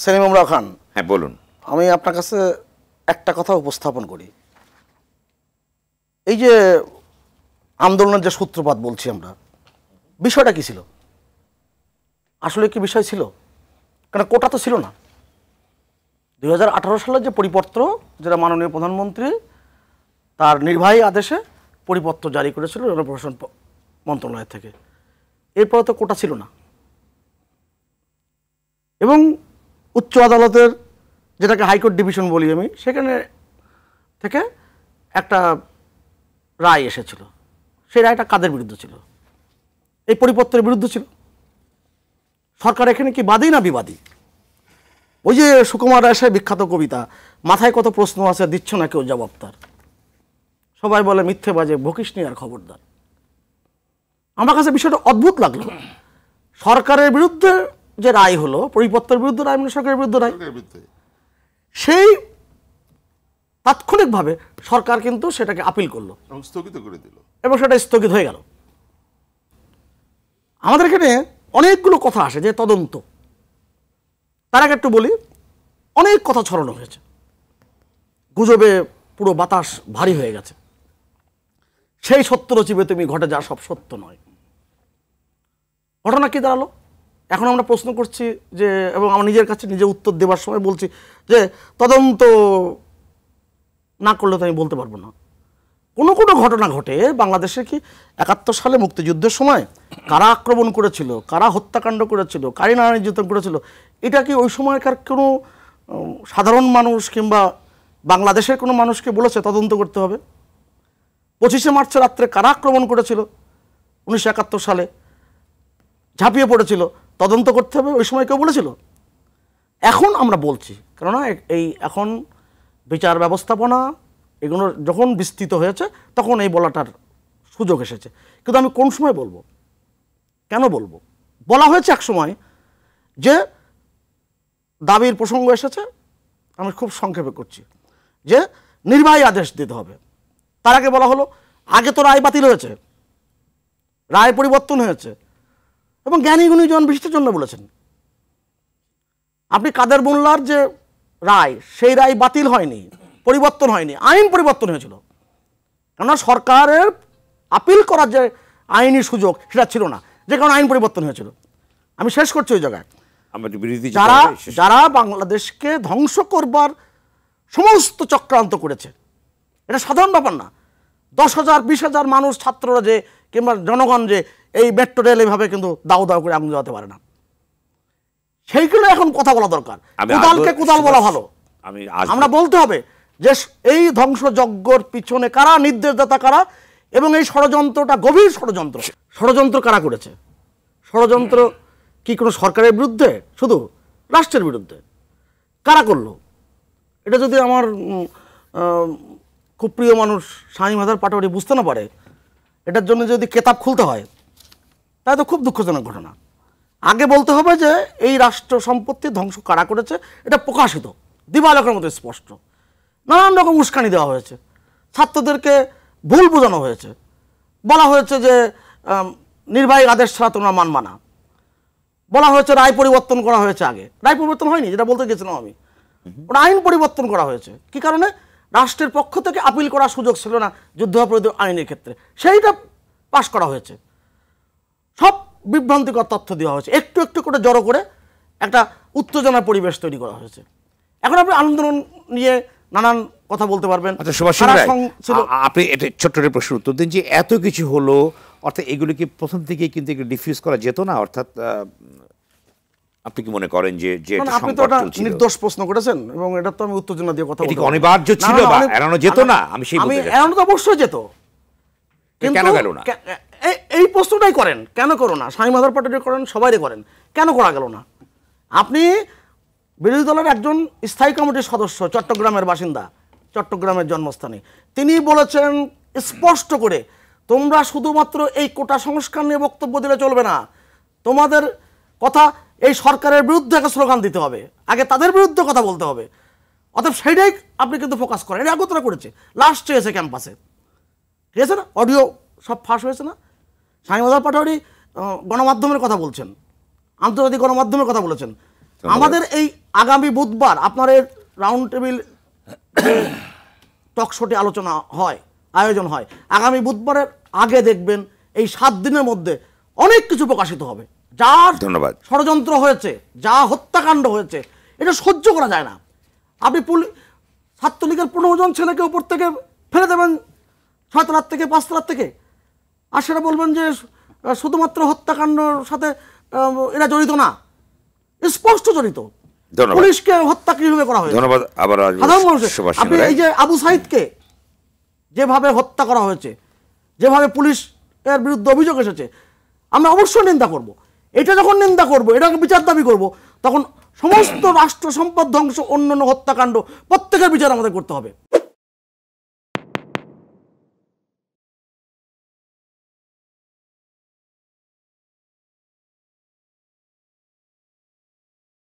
সেলিম ইমরান খান, হ্যাঁ বলুন। আমি আপনার কাছে একটা কথা উপস্থাপন করি। এই যে আন্দোলনের যে সূত্রপাত বলছি আমরা, বিষয়টা কি ছিল? আসলে কি বিষয় ছিল? কারণ কোটা তো ছিল না। 2018 সালের যে পরিপত্র, যেটা মাননীয় প্রধানমন্ত্রী তার নির্বাহী আদেশে পরিপত্র জারি করেছিল জনপ্রশাসন মন্ত্রণালয় থেকে, এরপরে তো কোটা ছিল না। এবং উচ্চ আদালতের, যেটাকে হাইকোর্ট ডিভিশন বলি আমি, সেখানে থেকে একটা রায় এসেছিল। সেই রায়টা কাদের বিরুদ্ধে ছিল? এই পরিপত্রের বিরুদ্ধে ছিল। সরকার এখানে কি বাদী না বিবাদী? ওই যে সুকুমার রায়ের বিখ্যাত কবিতা, মাথায় কত প্রশ্ন আছে দিচ্ছ না কেউ জবাব তার, সবাই বলে মিথ্যে বাজে বকিস নি আর খবরদার। আমার কাছে বিষয়টা অদ্ভুত লাগলো। সরকারের বিরুদ্ধে যে রায় হলো, পরিপত্রের বিরুদ্ধে রায় মানে সরকারের বিরুদ্ধে রায়, সেই তাৎক্ষণিকভাবে সরকার কিন্তু সেটাকে আপিল করলো এবং স্থগিত করে দিল, এবং সেটা স্থগিত হয়ে গেল। আমাদের এখানে অনেকগুলো কথা আসে যে তদন্ত, তার আগে একটু বলি, অনেক কথা ছড়ানো হয়েছে, গুজবে পুরো বাতাস ভারী হয়ে গেছে। সেই সত্য রচিবে তুমি ঘটে যা সব সত্য নয়। ঘটনা কি দাঁড়ালো? এখন আমরা প্রশ্ন করছি যে, এবং আমার নিজের কাছে নিজে উত্তর দেওয়ার সময় বলছি যে তদন্ত না করলে তো আমি বলতে পারবো না। কোনো কোনো ঘটনা ঘটে বাংলাদেশে, কি 71 সালে মুক্তিযুদ্ধের সময় কারা আক্রমণ করেছিল, কারা হত্যাকাণ্ড করেছিল, কারা নানা নির্যাতন করেছিল, এটা কি ওই সময়কার কোনো সাধারণ মানুষ কিংবা বাংলাদেশের কোনো মানুষকে বলেছে তদন্ত করতে হবে? 25শে মার্চ রাত্রে কারা আক্রমণ করেছিল 1971 সালে, ঝাঁপিয়ে পড়েছিল, তদন্ত করতে হবে, ওই সময় কেউ বলেছিল? এখন আমরা বলছি, কেননা এই এখন বিচার ব্যবস্থাপনা এগুলো যখন বিস্তৃত হয়েছে তখন এই বলাটার সুযোগ এসেছে। কিন্তু আমি কোন সময় বলবো, কেন বলবো? বলা হয়েছে এক সময় যে দাবির প্রসঙ্গ এসেছে, আমি খুব সংক্ষেপে করছি, যে নির্বাহী আদেশ দিতে হবে। তার আগে বলা হলো আগে তো রায় বাতিল হয়েছে, রায় পরিবর্তন হয়েছে, এবং জ্ঞানী গুণীজন বিশিষ্টের জন্য বলেছেন। আপনি কাদের মোল্লার যে রায়, সেই রায় বাতিল হয়নি, পরিবর্তন হয়নি, আইন পরিবর্তন হয়েছিল। কেননা সরকারের আপিল করার যে আইনি সুযোগ সেটা ছিল না, যে কারণে আইন পরিবর্তন হয়েছিল। আমি শেষ করছি ওই জায়গায়, যারা যারা বাংলাদেশকে ধ্বংস করবার সমস্ত চক্রান্ত করেছে, এটা সাধারণ ব্যাপার না। 10,000 20,000 মানুষ, ছাত্ররা যে কিংবা জনগণ যে এই মেট্রো রেল এইভাবে কিন্তু দাও দাও করে আগুন জ্বালাতে পারে না। সেইগুলো এখন কথা বলা দরকার। কোদালকে কোদাল বলা ভালো। আমরা বলতে হবে যে এই ধ্বংসযজ্ঞর পিছনে কারা, নির্দেশদাতা কারা, এবং এই ষড়যন্ত্রটা গভীর ষড়যন্ত্র। ষড়যন্ত্র কারা করেছে? ষড়যন্ত্র কি কোনো সরকারের বিরুদ্ধে? শুধু রাষ্ট্রের বিরুদ্ধে। কারা করলো? এটা যদি আমার খুব প্রিয় মানুষ শামীম হায়দার পাটোয়ারি বুঝতে না পারে, এটার জন্য যদি কেতাব খুলতে হয়, তাই তো খুব দুঃখজনক ঘটনা। আগে বলতে হবে যে এই রাষ্ট্র সম্পত্তি ধ্বংস কারা করেছে, এটা প্রকাশিত, দিবালোকের মতো স্পষ্ট। নানান রকম উস্কানি দেওয়া হয়েছে, ছাত্রদেরকে ভুল বোঝানো হয়েছে, বলা হয়েছে যে নির্বাহী আদেশ ছাড়া তোমরা মানবা না, বলা হয়েছে রায় পরিবর্তন করা হয়েছে। আগে রায় পরিবর্তন হয়নি, যেটা বলতে গেছিলাম আমি, ওটা আইন পরিবর্তন করা হয়েছে। কি কারণে? রাষ্ট্রের পক্ষ থেকে আপিল করার সুযোগ ছিল না যুদ্ধাপরাধী আইনের ক্ষেত্রে, সেইটা পাশ করা হয়েছে। সব বিভ্রান্তিকর তথ্য দেওয়া হয়েছে, একটু একটু করে জড়ো করে একটা উত্তেজনার পরিবেশ তৈরি করা হয়েছে। এখন আপনি আন্দোলন নিয়ে নানান কথা বলতে পারবেন। আপনি এটা ছোট্ট প্রশ্ন উত্তর দিন যে এত কিছু হলো, অর্থাৎ এগুলো কি প্রথম থেকেই কিন্তু ডিফিউজ করা যেত না? অর্থাৎ আপনি কি মনে করেন যে আপনি তো একটা নির্দোষ প্রশ্ন করেছেন, এবং এটা তো আমি উত্তেজনা দিয়ে কথা বলতে অনিবার্য ছিল বা এড়ানো যেত না? আমি এড়ানো তো অবশ্যই যেত, কেন গেল না? এই প্রশ্নটাই করেন, কেন করো না? শামীম হায়দার পাটোয়ারি করেন, সবাই করেন, কেন করা গেল না? আপনি বিরোধী দলের একজন স্থায়ী কমিটির সদস্য, চট্টগ্রামের বাসিন্দা, চট্টগ্রামের জন্মস্থানে, তিনি বলেছেন স্পষ্ট করে, তোমরা শুধুমাত্র এই কোটা সংস্কার নিয়ে বক্তব্য দিলে চলবে না, তোমাদের কথা এই সরকারের বিরুদ্ধে একটা স্লোগান দিতে হবে, আগে তাদের বিরুদ্ধে কথা বলতে হবে। অতএব সেইটাই আপনি কিন্তু ফোকাস করেন। এটা আগতরা করেছে, লাস্ট চেয়েছে ক্যাম্পাসে, ঠিক আছে না? অডিও সব ফাঁস হয়েছে না? শামীম হায়দার পাটোয়ারি গণমাধ্যমের কথা বলছেন, আন্তর্জাতিক গণমাধ্যমের কথা বলেছেন, আমাদের এই আগামী বুধবার আপনার এই রাউন্ড টেবিল টক শোতে আলোচনা হয়, আয়োজন হয়, আগামী বুধবারের আগে দেখবেন এই 7 দিনের মধ্যে অনেক কিছু প্রকাশিত হবে। যার ধন্যবাদ। ষড়যন্ত্র হয়েছে, যা হত্যাকাণ্ড হয়েছে, এটা সহ্য করা যায় না। আপনি ছাত্রলীগের 15 জন ছেলেকে উপর থেকে ফেলে দেবেন 6 তলার থেকে 5 তলার থেকে, আর সেটা বলবেন যে শুধুমাত্র হত্যাকাণ্ডের সাথে এরা জড়িত না, স্পষ্ট জড়িত। পুলিশকে হত্যা কিভাবে করা হয়েছে, ধন্যবাদ। আবার সাধারণ মানুষের, আপনি এই যে আবু সাইদকে যেভাবে হত্যা করা হয়েছে, যেভাবে পুলিশ এর বিরুদ্ধে অভিযোগ এসেছে, আমরা অবশ্যই নিন্দা করব। এটা যখন নিন্দা করব, এটাকে বিচার দাবি করব, তখন সমস্ত রাষ্ট্র সম্পদ ধ্বংস, অন্যান্য হত্যাকাণ্ড প্রত্যেকের বিচার আমাদের করতে হবে।